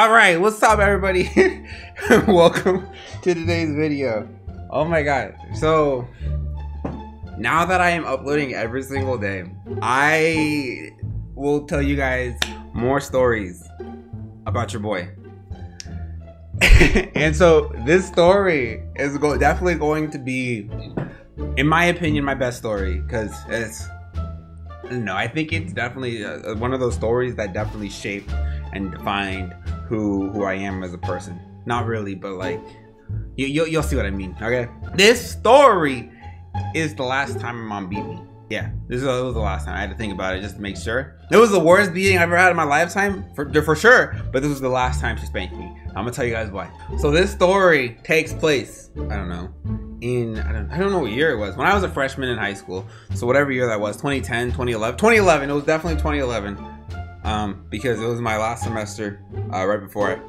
All right, what's up, everybody? Welcome to today's video. Oh my god. So now that I am uploading every single day, I will tell you guys more stories about your boy. And so this story is definitely going to be, in my opinion, my best story, because I think it's definitely one of those stories that definitely shaped and defined who I am as a person. Not really, but like you'll see what I mean. Okay, this story is the last time my mom beat me. Yeah, it was the last time. I had to think about it just to make sure. It was the worst beating I've ever had in my lifetime, for sure. But this was the last time she spanked me. I'm gonna tell you guys why. So this story takes place, I don't know what year it was. When I was a freshman in high school. So whatever year that was, 2010, 2011. 2011, it was definitely 2011. Because it was my last semester, right before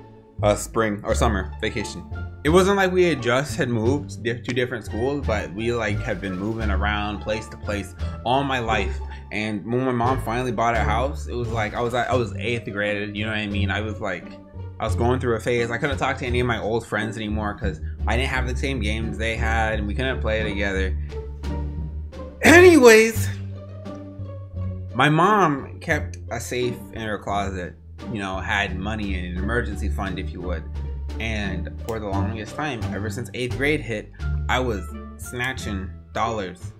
spring or summer vacation. It wasn't like we had moved to different schools, but we like have been moving around place to place all my life. And when my mom finally bought a house, it was like I was 8th grade. You know what I mean? I was going through a phase. I couldn't talk to any of my old friends anymore because I didn't have the same games they had, and we couldn't play together. Anyways, my mom kept a safe in her closet. You know, had money in an emergency fund, if you would. And for the longest time, ever since 8th grade hit, I was snatching dollars.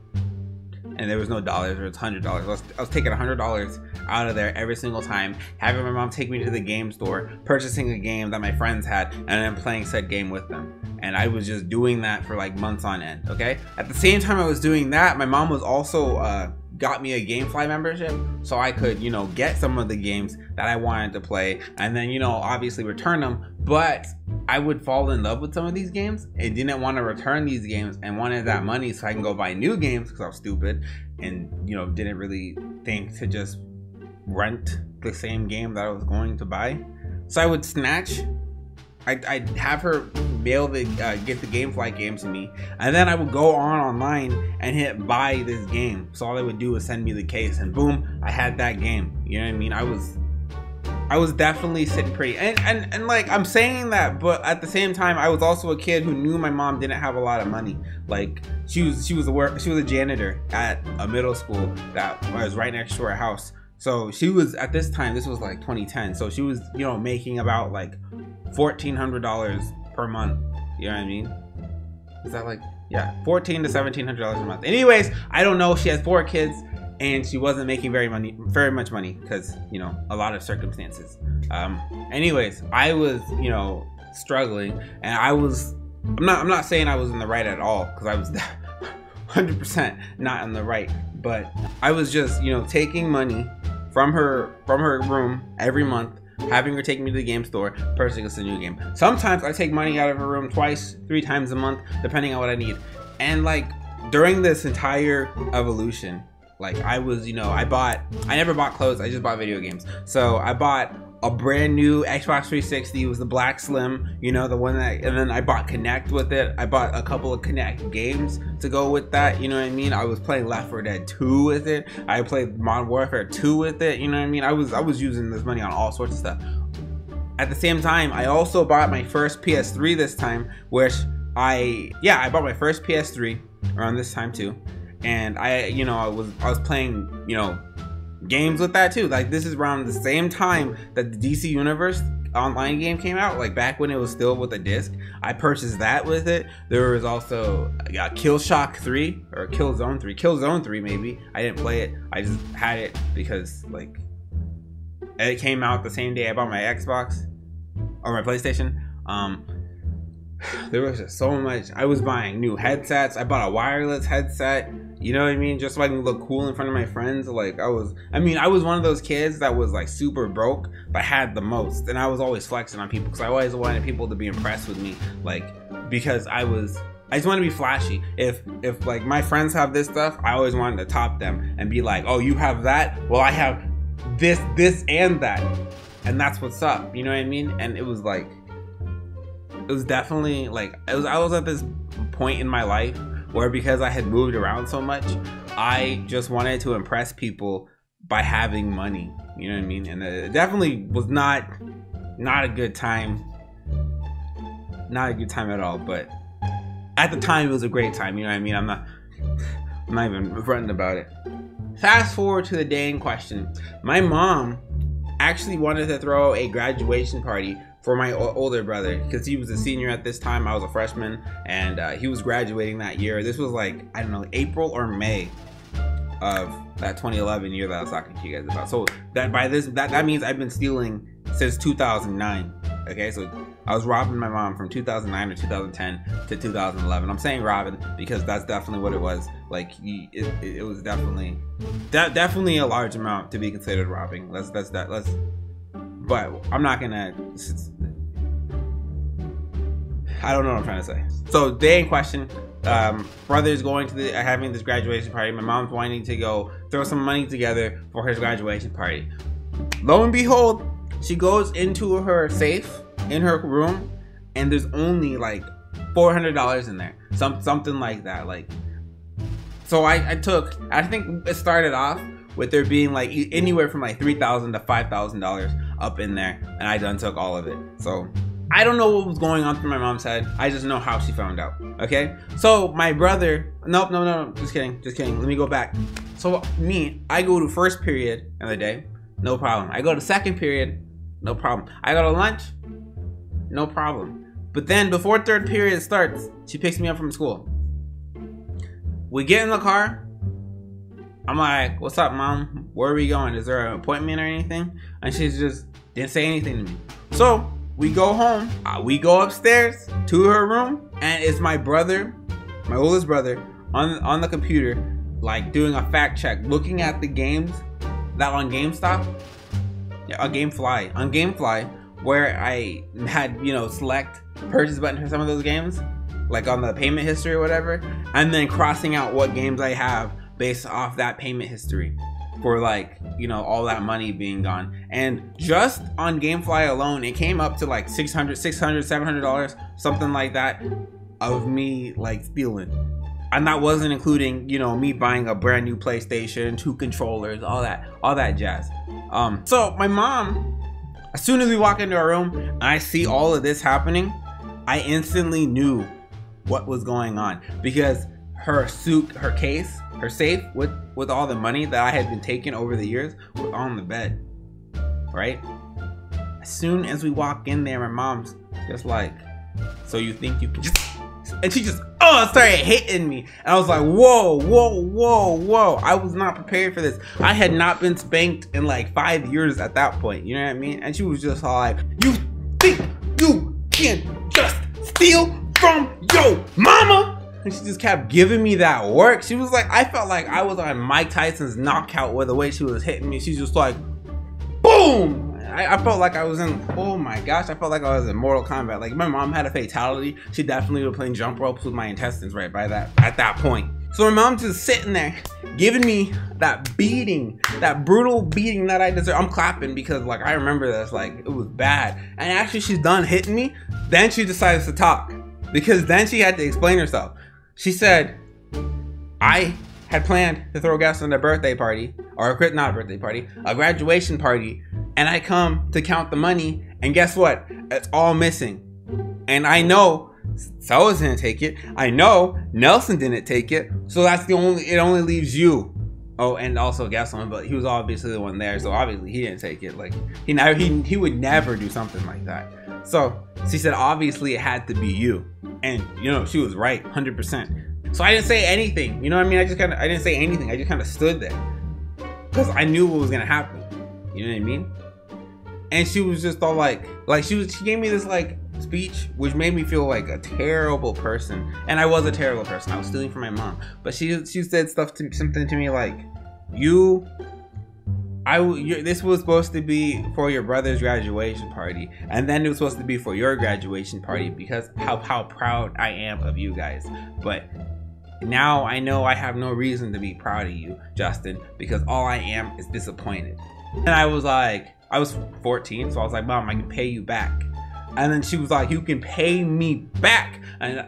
And there was no dollars, or it's $100. I was taking $100 out of there every single time, having my mom take me to the game store, purchasing a game that my friends had, and then playing said game with them. And I was just doing that for like months on end, okay? At the same time I was doing that, my mom was also got me a GameFly membership, so I could, you know, get some of the games that I wanted to play, and then, you know, obviously return them. But I would fall in love with some of these games and didn't want to return these games, and wanted that money so I can go buy new games because I was stupid and, you know, didn't really think to just rent the same game that I was going to buy. So I would snatch. I'd have her mail get the GameFly game to me, and then I would go online and hit buy this game. So all they would do was send me the case, and boom, I had that game. You know what I mean? I was definitely sitting pretty, and like I'm saying that, but at the same time, I was also a kid who knew my mom didn't have a lot of money. Like she was a janitor at a middle school that was right next to our house. So she was, at this time, this was like 2010. So she was, you know, making about like $1,400 per month. You know what I mean? Is that like, yeah, $1,400 to $1,700 a month. Anyways, I don't know. She has 4 kids, and she wasn't making very much money because, you know, a lot of circumstances. Anyways, I was, you know, struggling, and I'm not saying I was in the right at all, because I was 100% not in the right, but I was just, you know, taking money from her room every month, having her take me to the game store, purchasing us a new game. Sometimes I take money out of her room 3 times a month, depending on what I need. And like during this entire evolution, like I was, you know, I never bought clothes, I just bought video games. So I bought a brand new Xbox 360. It was the Black Slim, you know, the one that, and then I bought Kinect with it. I bought a couple of Kinect games to go with that, you know what I mean? I was playing Left 4 Dead 2 with it. I played Modern Warfare 2 with it, you know what I mean? I was using this money on all sorts of stuff. At the same time, I also bought my first PS3 this time, which I bought my first PS3 around this time too. And I was playing, you know, games with that too. Like this is around the same time that the DC Universe online game came out, like back when it was still with a disc. I purchased that with it. There was also Killzone 3 maybe. I didn't play it, I just had it because like it came out the same day I bought my Xbox or my PlayStation. There was just so much. I was buying new headsets. I bought a wireless headset, you know what I mean, just so I can look cool in front of my friends. Like I was one of those kids that was like super broke but had the most, and I was always flexing on people because I always wanted people to be impressed with me, like because I just want to be flashy. If like my friends have this stuff, I always wanted to top them and be like, oh, you have that, well I have this and that, and that's what's up, you know what I mean? And it was like, it was definitely like, I was at this point in my life where, because I had moved around so much, I just wanted to impress people by having money, you know what I mean? And it definitely was not not a good time. Not a good time at all, but at the time it was a great time, you know what I mean? I'm not even fronting about it. Fast forward to the day in question. My mom actually wanted to throw a graduation party for my older brother because he was a senior at this time. I was a freshman, and he was graduating that year. This was like, I don't know, April or May of that 2011 year that I was talking to you guys about. So that means I've been stealing since 2009. Okay, so I was robbing my mom from 2009 to 2010 to 2011. I'm saying robbing because that's definitely what it was. Like, it was definitely a large amount to be considered robbing. But I'm not gonna. I don't know what I'm trying to say. So day in question, brother's going to having this graduation party. My mom's wanting to go throw some money together for his graduation party. Lo and behold, she goes into her safe in her room, and there's only like $400 in there, something like that. Like, so I think it started off with there being like anywhere from like $3,000 to $5,000 up in there, and I done took all of it. So I don't know what was going on through my mom's head. I just know how she found out. Okay, so my brother, no, just kidding. Let me go back. So I go to first period of the day, no problem. I go to second period, no problem. I go to lunch, no problem. But then before third period starts, she picks me up from school. We get in the car. I'm like, what's up, Mom? Where are we going? Is there an appointment or anything? And she just didn't say anything to me. So we go home. We go upstairs to her room, and it's my brother, my oldest brother, on the computer, like doing a fact check, looking at the games that on GameStop, on GameFly, where I had, select purchase button for some of those games, like on the payment history or whatever, and then crossing out what games I have based off that payment history for, like, all that money being gone. And just on GameFly alone, it came up to like $600, $700, something like that, of me like stealing. And that wasn't including, me buying a brand new PlayStation, 2 controllers, all that jazz. So my mom, as soon as we walk into our room and I see all of this happening, I instantly knew what was going on, because her safe with all the money that I had been taking over the years was on the bed, right? As soon as we walk in there, my mom's just like, so you think you can just, and she just started hitting me, and I was like, whoa, I was not prepared for this. I had not been spanked in like 5 years at that point, you know what I mean? And she was just like, you think you can just steal from your mama? And she just kept giving me that work. She was like, I felt like I was on Mike Tyson's knockout with the way she was hitting me. She's just like, boom! I felt like I was in, oh my gosh, I felt like I was in Mortal Kombat. Like, if my mom had a fatality, she definitely would play jump ropes with my intestines at that point. So my mom's just sitting there giving me that beating, that brutal beating that I deserve. I'm clapping because, like, I remember this, like, it was bad. And actually, she's done hitting me. Then she decides to talk, because then she had to explain herself. She said, I had planned to throw gas on a birthday party, or not a birthday party, a graduation party, and I come to count the money, and guess what? It's all missing. And I know Sellers didn't take it. I know Nelson didn't take it. So that's it only leaves you. Oh, and also Gaston, but he was obviously the one there, so obviously he didn't take it. Like, he would never do something like that. So she said, obviously it had to be you. And, she was right, 100%. So I didn't say anything. You know what I mean? I didn't say anything. I just kind of stood there, because I knew what was going to happen. You know what I mean? And she was just all like she gave me this like speech, which made me feel like a terrible person. And I was a terrible person. I was stealing from my mom. But she said something to me like, this was supposed to be for your brother's graduation party, and then it was supposed to be for your graduation party, because how proud I am of you guys. But now I know I have no reason to be proud of you, Justin, because all I am is disappointed. And I was 14, so I was like, Mom, I can pay you back. And then she was like, you can pay me back. And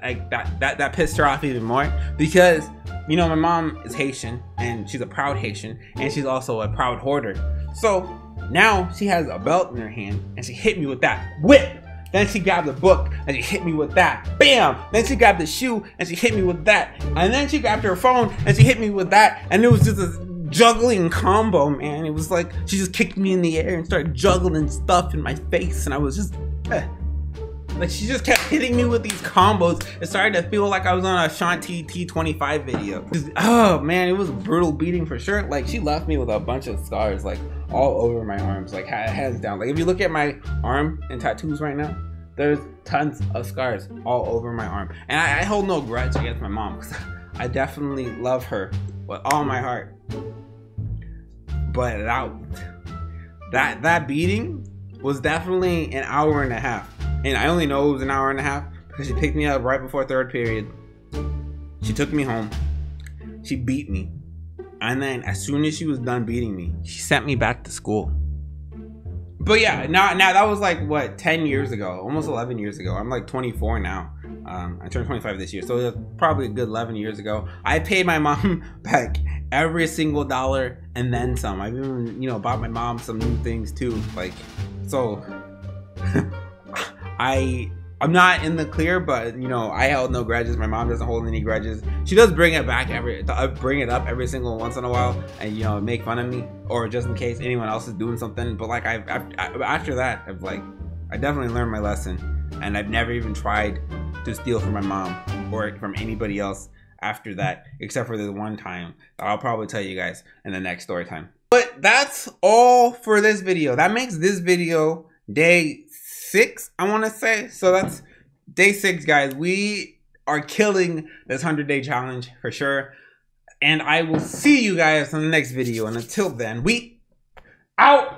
that pissed her off even more, because my mom is Haitian, and she's a proud Haitian, and she's also a proud hoarder. So Now she has a belt in her hand and she hit me with that whip. Then she grabbed the book and she hit me with that. Bam! Then she grabbed the shoe and she hit me with that. And then she grabbed her phone and she hit me with that. And it was just a juggling combo, man. It was like she just kicked me in the air and started juggling stuff in my face. And I was just... like she just kept hitting me with these combos. It started to feel like I was on a Shanti T25 video. Oh man, it was a brutal beating for sure. Like she left me with a bunch of scars like all over my arms, like hands down. Like if you look at my arm and tattoos right now, there's tons of scars all over my arm. And I hold no grudge against my mom because I definitely love her with all my heart. But that beating was definitely an hour and a half. And I only know it was an hour and a half because she picked me up right before third period. She took me home. She beat me. And then as soon as she was done beating me, she sent me back to school. But yeah, now that was like, what, 10 years ago, almost 11 years ago. I'm like 24 now. I turned 25 this year, so it was probably a good 11 years ago. I paid my mom back every single dollar and then some. I've even, you know, bought my mom some new things too. Like, so... I'm not in the clear, but you know, I held no grudges. My mom doesn't hold any grudges. She does bring it back bring it up every single once in a while, and you know, make fun of me, or just in case anyone else is doing something. But like after that, I definitely learned my lesson, and I've never even tried to steal from my mom or from anybody else after that, except for the one time that I'll probably tell you guys in the next story time. But that's all for this video. That makes this video day 6, I want to say. So that's day 6, guys. We are killing this 100-day challenge for sure. And I will see you guys in the next video. And until then, we out.